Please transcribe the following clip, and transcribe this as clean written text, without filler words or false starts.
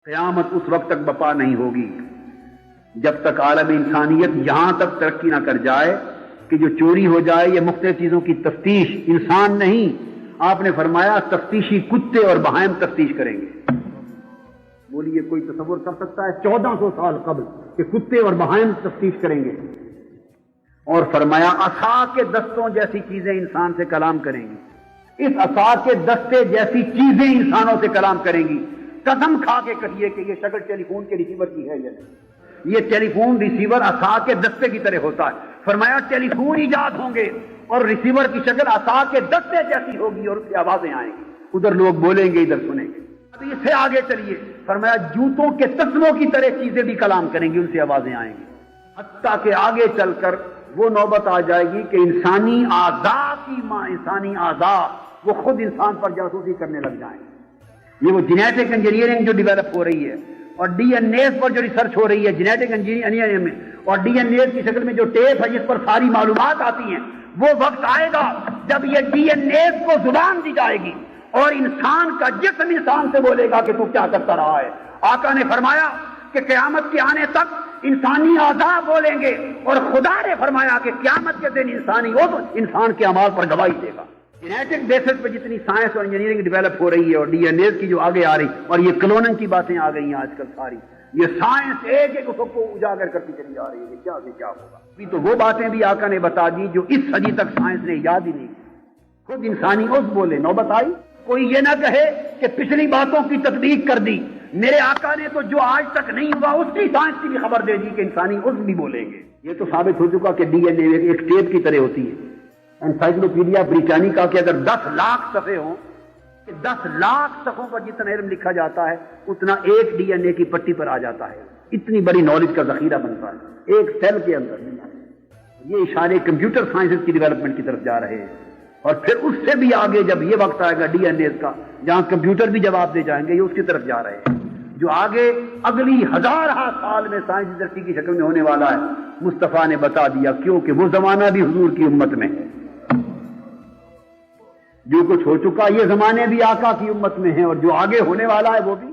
قیامت اس وقت تک بپا نہیں ہوگی جب تک عالم انسانیت یہاں تک ترقی نہ کر جائے کہ جو چوری ہو جائے یہ مختلف چیزوں کی تفتیش انسان نہیں، آپ نے فرمایا تفتیشی کتے اور بہائم تفتیش کریں گے۔ بولیے کوئی تصور کر سکتا ہے 1400 سال قبل کہ کتے اور بہائم تفتیش کریں گے؟ اور فرمایا عصا کے دستوں جیسی چیزیں انسان سے کلام کریں گی، اس عصا کے دستے جیسی چیزیں انسانوں سے کلام کریں گی۔ قسم کھا کے کہیے کہ یہ شکل ٹیلی فون کے ریسیور کی ہے یا نہیں؟ یہ ٹیلی فون ریسیور عصا کے دستے کی طرح ہوتا ہے۔ فرمایا ٹیلی فون ایجاد ہوں گے اور ریسیور کی شکل عصا کے دستے جیسی ہوگی اور اس کی آوازیں آئیں گی، ادھر لوگ بولیں گے ادھر سنیں گے۔ تو اس سے آگے چلیے، فرمایا جوتوں کے تسموں کی طرح چیزیں بھی کلام کریں گی، ان سے آوازیں آئیں گی، حتیٰ کہ آگے چل کر وہ نوبت آ جائے گی کہ انسانی اعضاء وہ خود انسان پر جاسوسی کرنے لگ جائیں گے۔ یہ وہ جینیٹک انجینئرنگ جو ڈیولپ ہو رہی ہے اور ڈی این اے پر جو ریسرچ ہو رہی ہے جینیٹک انجینئرنگ میں، اور ڈی این اے کی شکل میں جو ٹیپ ہے جس پر ساری معلومات آتی ہیں، وہ وقت آئے گا جب یہ ڈی این اے کو زبان دی جائے گی اور انسان کا جسم انسان سے بولے گا کہ تو کیا کرتا رہا ہے۔ آقا نے فرمایا کہ قیامت کے آنے تک انسانی اعضاء بولیں گے، اور خدا نے فرمایا کہ قیامت کے دن انسانی عضو انسان کے اعمال پر گواہی دے گا۔ جینیٹک بیسس پہ جتنی سائنس اور انجینئرنگ ڈیولپ ہو رہی ہے اور ڈی این اے کی جو آگے آ رہی اور یہ کلوننگ کی باتیں آ گئی ہیں آج کل ساری، یہ سائنس ایک ایک کو اجاگر کرتی چلی جا رہی ہے کہ کیا سے کیا ہوگا۔ ابھی تو وہ باتیں بھی آقا نے بتا دی جو اس صدی تک سائنس نے یاد ہی نہیں کی۔ خود انسانی عضو بولے، نوبت آئی کوئی یہ نہ کہے کہ پچھلی باتوں کی تصدیق کر دی۔ میرے آقا نے تو جو آج تک نہیں ہوا اس کی سائنس کی بھی خبر دے دی کہ انسانی عضو بھی بولیں گے۔ یہ تو ثابت ہو چکا کہ ڈی این اے ایک ٹیپ کی طرح ہوتی ہے۔ انسائکلوپیڈیا بریٹانیکا کے اگر 10 لاکھ صفحے ہوں کہ 10 لاکھ صفحوں پر جتنا علم لکھا جاتا ہے اتنا ایک ڈی این اے کی پٹی پر آ جاتا ہے، اتنی بڑی نالج کا ذخیرہ بنتا ہے ایک سیل کے اندر۔ یہ اشارے کمپیوٹر سائنس کی ڈیولپمنٹ کی طرف جا رہے ہیں، اور پھر اس سے بھی آگے جب یہ وقت آئے گا ڈی این اے کا جہاں کمپیوٹر بھی جواب دے جائیں گے، یہ اس کی طرف جا رہے ہیں جو آگے اگلی 1000 سال میں سائنسی ترقی کی شکل میں ہونے والا ہے۔ مصطفیٰ نے بتا دیا کیونکہ وہ زمانہ بھی حضور کی امت میں ہے، جو کچھ ہو چکا یہ زمانے بھی آقا کی امت میں ہیں، اور جو آگے ہونے والا ہے وہ بھی